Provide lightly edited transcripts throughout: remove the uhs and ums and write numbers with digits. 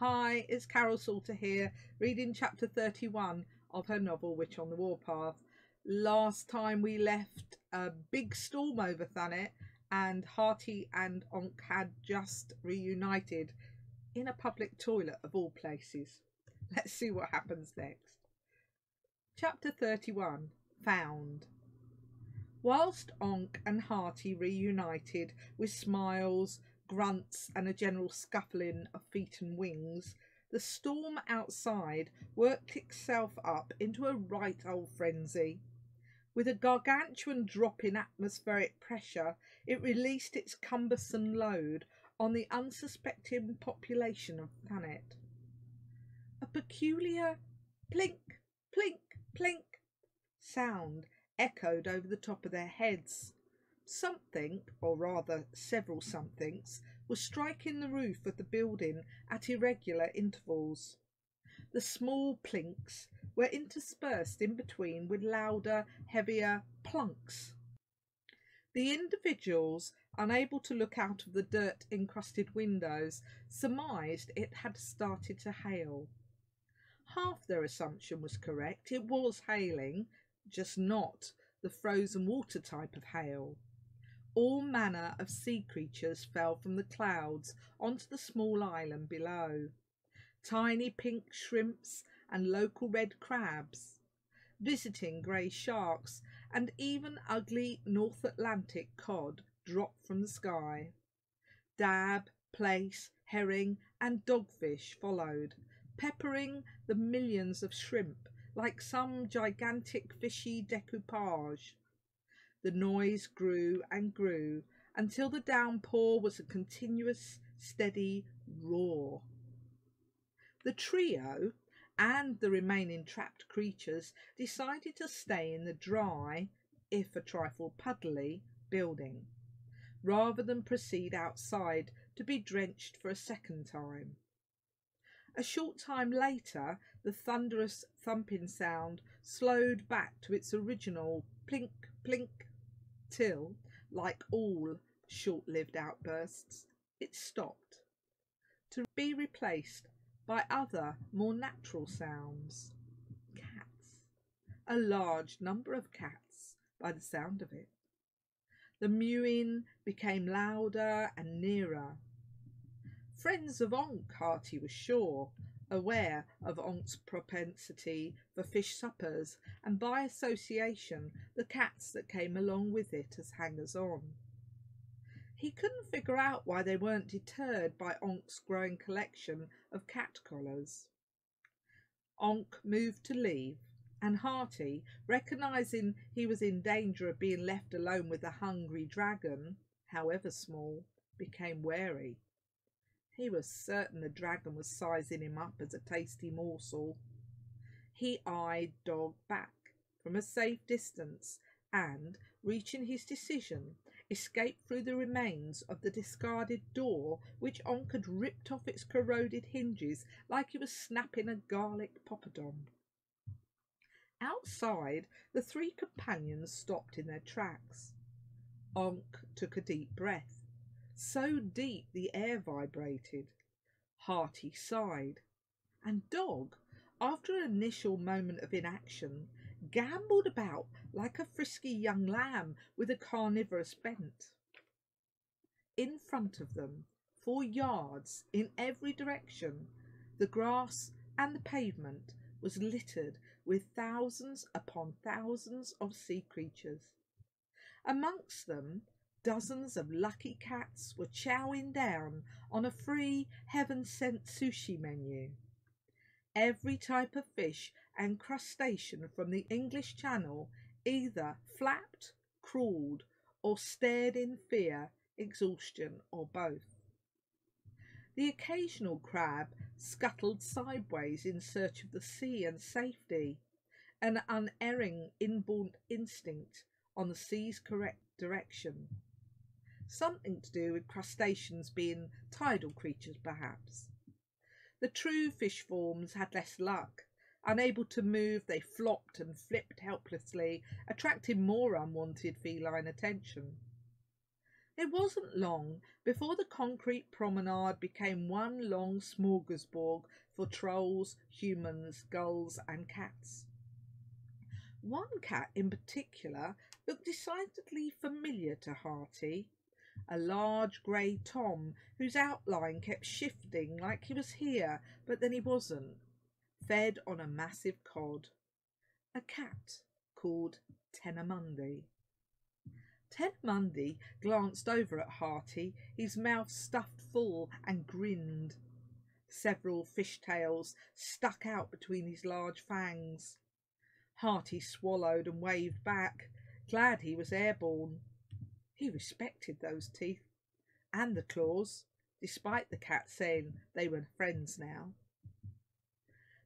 Hi, it's Carol Salter here, reading chapter 31 of her novel Witch on the Warpath. Last time we left a big storm over Thanet, and Hearty and Onk had just reunited in a public toilet of all places. Let's see what happens next. Chapter 31, Found. Whilst Onk and Hearty reunited with smiles, grunts and a general scuffling of feet and wings, the storm outside worked itself up into a right old frenzy. With a gargantuan drop in atmospheric pressure, it released its cumbersome load on the unsuspecting population of Thanet. A peculiar plink, plink, plink sound echoed over the top of their heads. Something, or rather several somethings, was striking the roof of the building at irregular intervals. The small plinks were interspersed in between with louder, heavier plunks. The individuals, unable to look out of the dirt-encrusted windows, surmised it had started to hail. Half their assumption was correct. It was hailing, just not the frozen water type of hail. All manner of sea creatures fell from the clouds onto the small island below. Tiny pink shrimps and local red crabs, visiting grey sharks, and even ugly North Atlantic cod dropped from the sky. Dab, plaice, herring and dogfish followed, peppering the millions of shrimp like some gigantic fishy decoupage. The noise grew and grew until the downpour was a continuous, steady roar. The trio and the remaining trapped creatures decided to stay in the dry, if a trifle puddly, building, rather than proceed outside to be drenched for a second time. A short time later, the thunderous thumping sound slowed back to its original plink, plink, till, like all short-lived outbursts, it stopped, to be replaced by other, more natural sounds. Cats. A large number of cats, by the sound of it. The mewing became louder and nearer. Friends of Onk, Hearty was sure, aware of Onk's propensity for fish suppers, and by association the cats that came along with it as hangers-on. He couldn't figure out why they weren't deterred by Onk's growing collection of cat collars. Onk moved to leave, and Hearty, recognising he was in danger of being left alone with the hungry dragon, however small, became wary. He was certain the dragon was sizing him up as a tasty morsel. He eyed Dog back from a safe distance and, reaching his decision, escaped through the remains of the discarded door which Onk had ripped off its corroded hinges like he was snapping a garlic poppadom. Outside, the three companions stopped in their tracks. Onk took a deep breath. So deep the air vibrated. Hearty sighed, and Dog, after an initial moment of inaction, gambolled about like a frisky young lamb with a carnivorous bent. In front of them, 4 yards in every direction, the grass and the pavement was littered with thousands upon thousands of sea creatures. Amongst them, dozens of lucky cats were chowing down on a free heaven-sent sushi menu. Every type of fish and crustacean from the English Channel either flapped, crawled, or stared in fear, exhaustion, or both. The occasional crab scuttled sideways in search of the sea and safety, an unerring inborn instinct on the sea's correct direction. Something to do with crustaceans being tidal creatures, perhaps. The true fish forms had less luck. Unable to move, they flopped and flipped helplessly, attracting more unwanted feline attention. It wasn't long before the concrete promenade became one long smorgasbord for trolls, humans, gulls and cats. One cat in particular looked decidedly familiar to Hearty, a large grey Tom whose outline kept shifting like he was here but then he wasn't, fed on a massive cod. A cat called Tenamundi. Tenamundi glanced over at Hearty, his mouth stuffed full, and grinned. Several fishtails stuck out between his large fangs. Hearty swallowed and waved back, glad he was airborne. He respected those teeth and the claws, despite the cat saying they were friends now.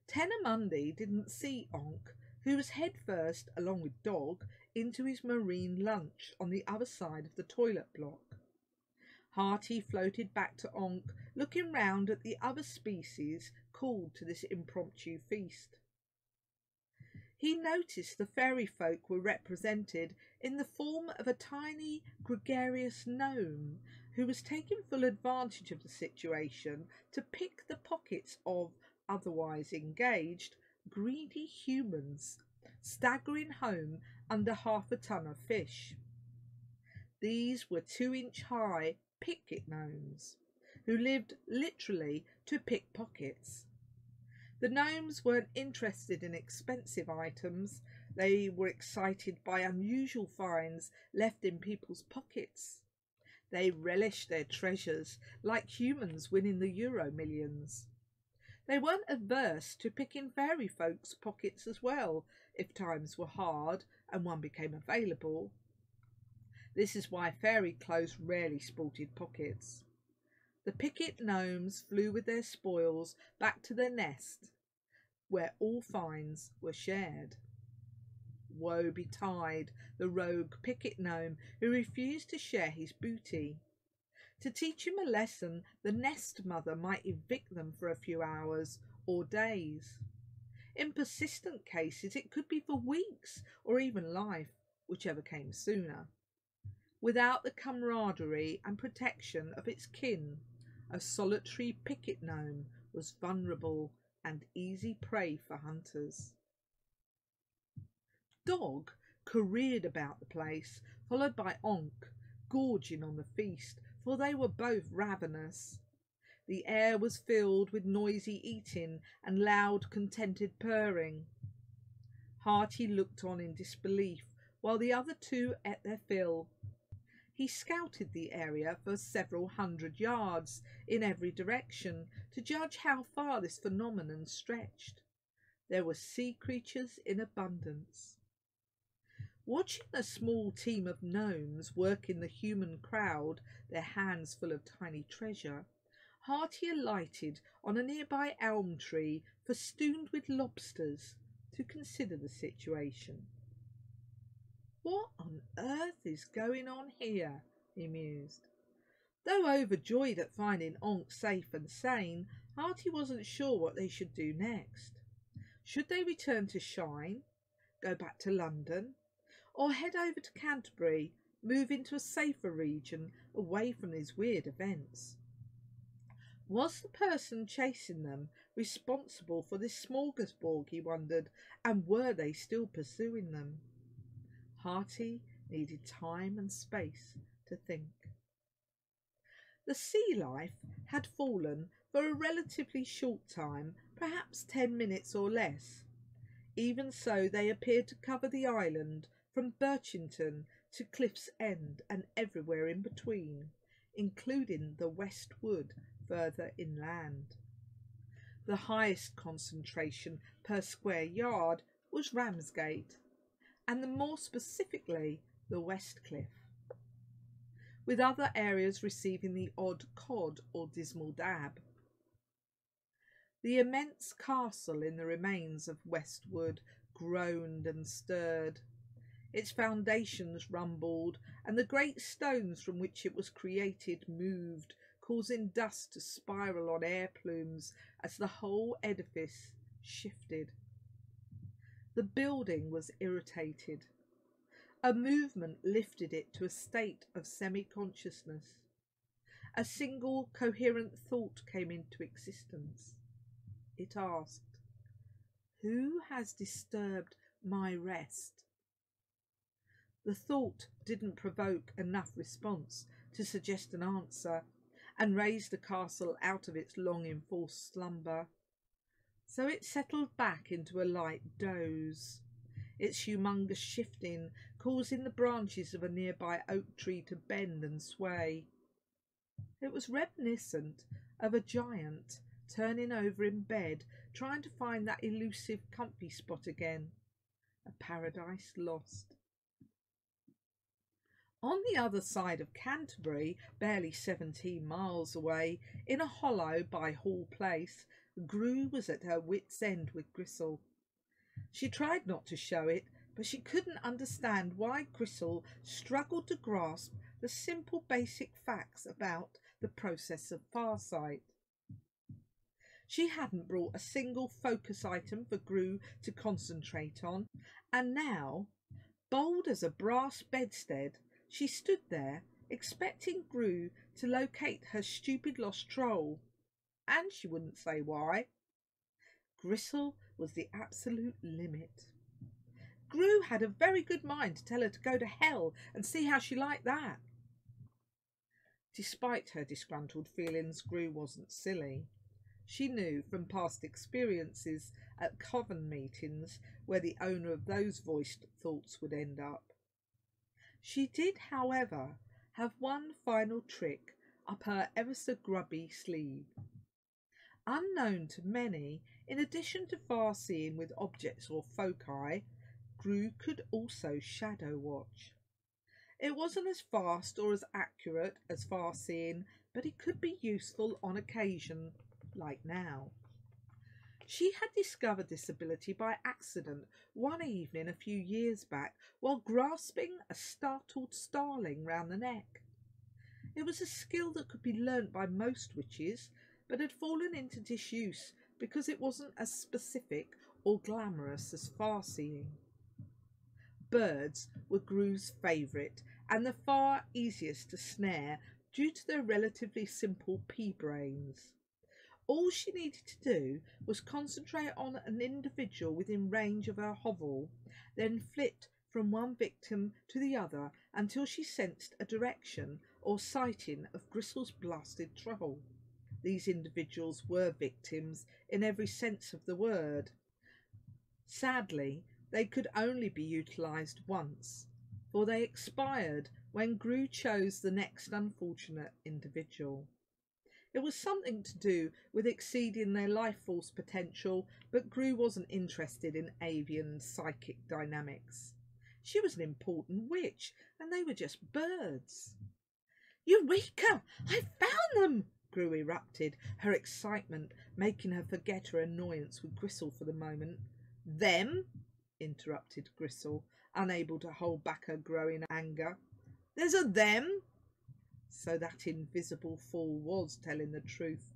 Tenamundi didn't see Onk, who was head first, along with Dog, into his marine lunch on the other side of the toilet block. Hearty floated back to Onk, looking round at the other species called to this impromptu feast. He noticed the fairy folk were represented in the form of a tiny, gregarious gnome who was taking full advantage of the situation to pick the pockets of otherwise engaged, greedy humans, staggering home under half a ton of fish. These were 2-inch high picket gnomes, who lived literally to pick pockets. The gnomes weren't interested in expensive items. They were excited by unusual finds left in people's pockets. They relished their treasures like humans winning the Euro Millions. They weren't averse to picking fairy folks' pockets as well, if times were hard and one became available. This is why fairy clothes rarely sported pockets. The picket gnomes flew with their spoils back to their nest, where all finds were shared. Woe betide the rogue picket gnome who refused to share his booty. To teach him a lesson, the nest mother might evict them for a few hours or days. In persistent cases, it could be for weeks or even life, whichever came sooner. Without the camaraderie and protection of its kin, a solitary picket gnome was vulnerable and easy prey for hunters. Dog careered about the place, followed by Onk, gorging on the feast, for they were both ravenous. The air was filled with noisy eating and loud contented purring. Hearty looked on in disbelief while the other two ate their fill. He scouted the area for several hundred yards in every direction to judge how far this phenomenon stretched. There were sea creatures in abundance. Watching a small team of gnomes work in the human crowd, their hands full of tiny treasure, Hearty alighted on a nearby elm tree festooned with lobsters to consider the situation. "What on earth is going on here?" he mused. Though overjoyed at finding Onk safe and sane, Hearty wasn't sure what they should do next. Should they return to Shine, go back to London, or head over to Canterbury, move into a safer region away from these weird events? Was the person chasing them responsible for this smorgasbord, he wondered, and were they still pursuing them? Hearty needed time and space to think. The sea life had fallen for a relatively short time, perhaps 10 minutes or less. Even so, they appeared to cover the island from Birchington to Cliff's End and everywhere in between, including the West Wood further inland. The highest concentration per square yard was Ramsgate, and more specifically the West Cliff, with other areas receiving the odd cod or dismal dab. The immense castle in the remains of Westwood groaned and stirred. Its foundations rumbled, and the great stones from which it was created moved, causing dust to spiral on air plumes as the whole edifice shifted. The building was irritated. A movement lifted it to a state of semi-consciousness. A single coherent thought came into existence. It asked, "Who has disturbed my rest?" The thought didn't provoke enough response to suggest an answer and raise the castle out of its long enforced slumber. So it settled back into a light doze, its humongous shifting causing the branches of a nearby oak tree to bend and sway. It was reminiscent of a giant turning over in bed, trying to find that elusive comfy spot again. A paradise lost. On the other side of Canterbury, barely 17 miles away, in a hollow by Hall Place, Gru was at her wits' end with Gristle. She tried not to show it, but she couldn't understand why Gristle struggled to grasp the simple basic facts about the process of farsight. She hadn't brought a single focus item for Gru to concentrate on, and now, bold as a brass bedstead, she stood there, expecting Gru to locate her stupid lost troll, and she wouldn't say why. Gristle was the absolute limit. Gru had a very good mind to tell her to go to hell and see how she liked that. Despite her disgruntled feelings, Gru wasn't silly. She knew from past experiences at coven meetings where the owner of those voiced thoughts would end up. She did, however, have one final trick up her ever so grubby sleeve. Unknown to many, in addition to far-seeing with objects or foci, Gru could also shadow watch. It wasn't as fast or as accurate as far-seeing, but it could be useful on occasion, like now. She had discovered this ability by accident one evening a few years back while grasping a startled starling round the neck. It was a skill that could be learnt by most witches, but had fallen into disuse because it wasn't as specific or glamorous as far-seeing. Birds were Gru's favourite and the far easiest to snare due to their relatively simple pea-brains. All she needed to do was concentrate on an individual within range of her hovel, then flit from one victim to the other until she sensed a direction or sighting of Gristle's blasted troll. These individuals were victims in every sense of the word. Sadly, they could only be utilised once, for they expired when Gru chose the next unfortunate individual. It was something to do with exceeding their life force potential, but Gru wasn't interested in avian psychic dynamics. She was an important witch, and they were just birds. "Eureka! I found them!" Gru erupted, her excitement making her forget her annoyance with Gristle for the moment. "Them?" interrupted Gristle, unable to hold back her growing anger. "There's a them?" So that invisible fool was telling the truth.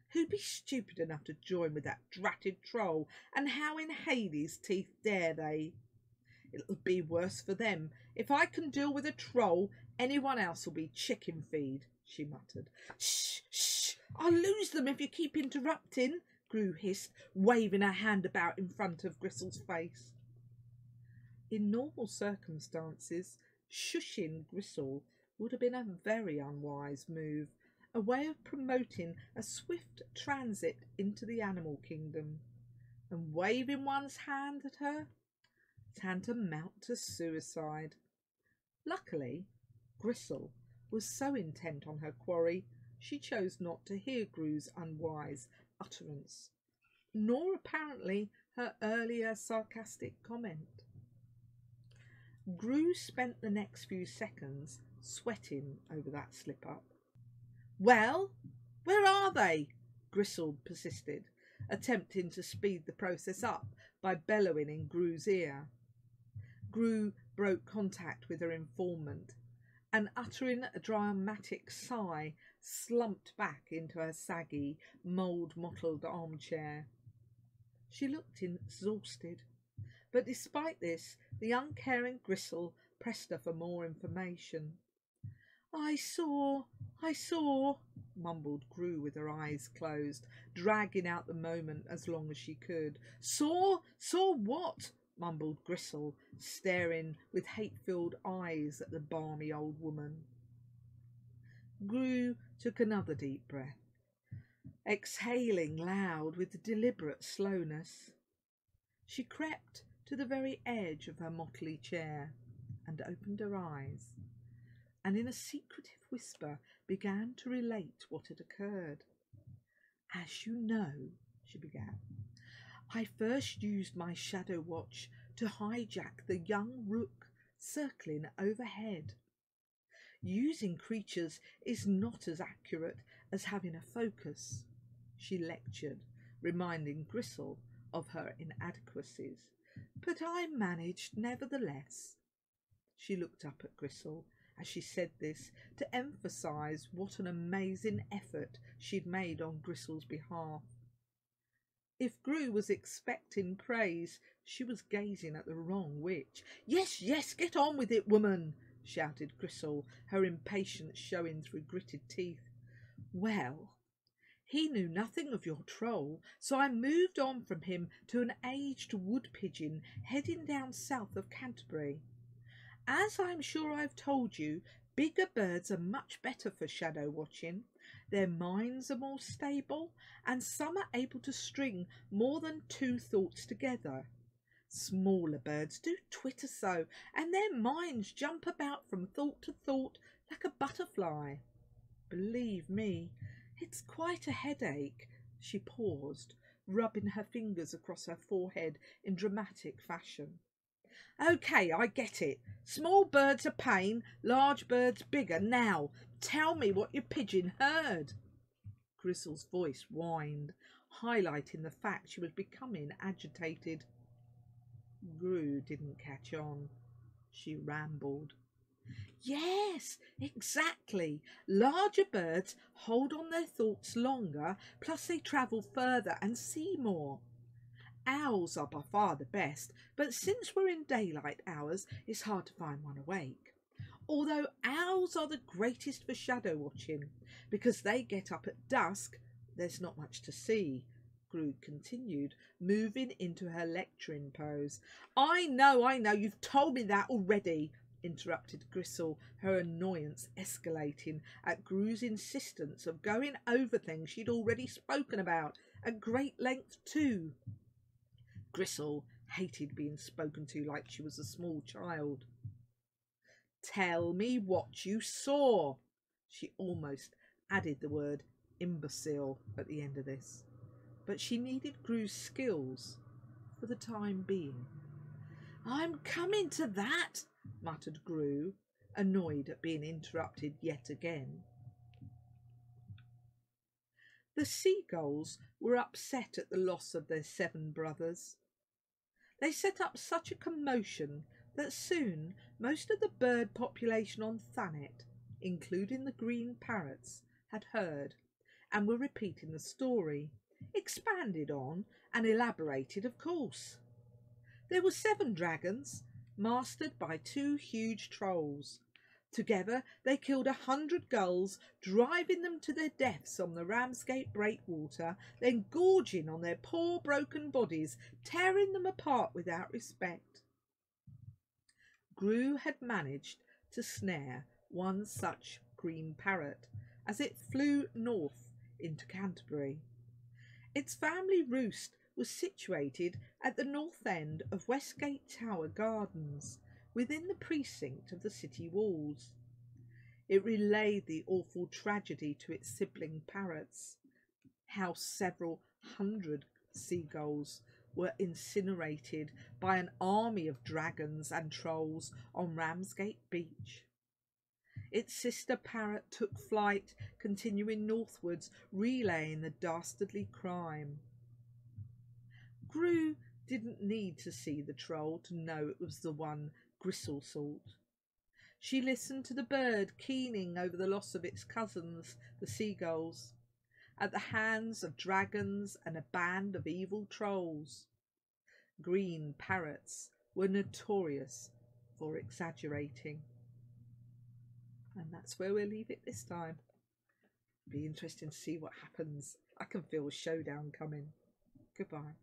Who'd be stupid enough to join with that dratted troll, and how in Hades' teeth dare they? "It'll be worse for them. If I can deal with a troll, anyone else will be chicken feed," she muttered. "Shh, shh! I'll lose them if you keep interrupting," Gru hissed, waving her hand about in front of Gristle's face. In normal circumstances, shushing Gristle would have been a very unwise move, a way of promoting a swift transit into the animal kingdom, and waving one's hand at her tantamount to suicide. Luckily, Gristle was so intent on her quarry, she chose not to hear Gru's unwise utterance, nor apparently her earlier sarcastic comment. Gru spent the next few seconds sweating over that slip-up. "Well, where are they?" Gristle persisted, attempting to speed the process up by bellowing in Gru's ear. Gru broke contact with her informant, and uttering a dramatic sigh, slumped back into her saggy, mould-mottled armchair. She looked exhausted, but despite this, the uncaring Gristle pressed her for more information. I saw, mumbled Gru with her eyes closed, dragging out the moment as long as she could. Saw what? Mumbled Gristle, staring with hate-filled eyes at the balmy old woman. Gru took another deep breath, exhaling loud with deliberate slowness. She crept to the very edge of her motley chair and opened her eyes, and in a secretive whisper began to relate what had occurred. As you know, she began, I first used my shadow watch to hijack the young rook circling overhead. Using creatures is not as accurate as having a focus, she lectured, reminding Gristle of her inadequacies. But I managed nevertheless. She looked up at Gristle as she said this to emphasise what an amazing effort she'd made on Gristle's behalf. If Gru was expecting praise, she was gazing at the wrong witch. Yes, get on with it, woman, shouted Gristle, her impatience showing through gritted teeth. Well, he knew nothing of your troll, so I moved on from him to an aged wood pigeon heading down south of Canterbury. As I'm sure I've told you, bigger birds are much better for shadow watching. Their minds are more stable, and some are able to string more than 2 thoughts together. Smaller birds do twitter so, and their minds jump about from thought to thought like a butterfly. Believe me, it's quite a headache. She paused, rubbing her fingers across her forehead in dramatic fashion. Okay, I get it. Small birds are pain, large birds bigger. Now, tell me what your pigeon heard. Gristle's voice whined, highlighting the fact she was becoming agitated. Gru didn't catch on. She rambled. Yes, exactly. Larger birds hold on their thoughts longer, plus they travel further and see more. Owls are by far the best, but since we're in daylight hours, it's hard to find one awake. Although owls are the greatest for shadow watching, because they get up at dusk, there's not much to see, Gru continued, moving into her lecturing pose. I know, you've told me that already, interrupted Gristle, her annoyance escalating at Gru's insistence of going over things she'd already spoken about, at great length too. Gristle hated being spoken to like she was a small child. Tell me what you saw. She almost added the word imbecile at the end of this, but she needed Gru's skills for the time being. I'm coming to that, muttered Gru, annoyed at being interrupted yet again. The seagulls were upset at the loss of their 7 brothers. They set up such a commotion that soon most of the bird population on Thanet, including the green parrots, had heard and were repeating the story, expanded on and elaborated, of course. There were 7 dragons, mastered by 2 huge trolls. Together they killed 100 gulls, driving them to their deaths on the Ramsgate breakwater, then gorging on their poor broken bodies, tearing them apart without respect. Gru had managed to snare one such green parrot as it flew north into Canterbury. Its family roost was situated at the north end of Westgate Tower Gardens, within the precinct of the city walls. It relayed the awful tragedy to its sibling parrots, how several hundred seagulls were incinerated by an army of dragons and trolls on Ramsgate Beach. Its sister parrot took flight, continuing northwards, relaying the dastardly crime. Gru didn't need to see the troll to know it was the one Gristle sought. She listened to the bird keening over the loss of its cousins, the seagulls, at the hands of dragons and a band of evil trolls. Green parrots were notorious for exaggerating. And that's where we'll leave it this time. Be interesting to see what happens. I can feel a showdown coming. Goodbye.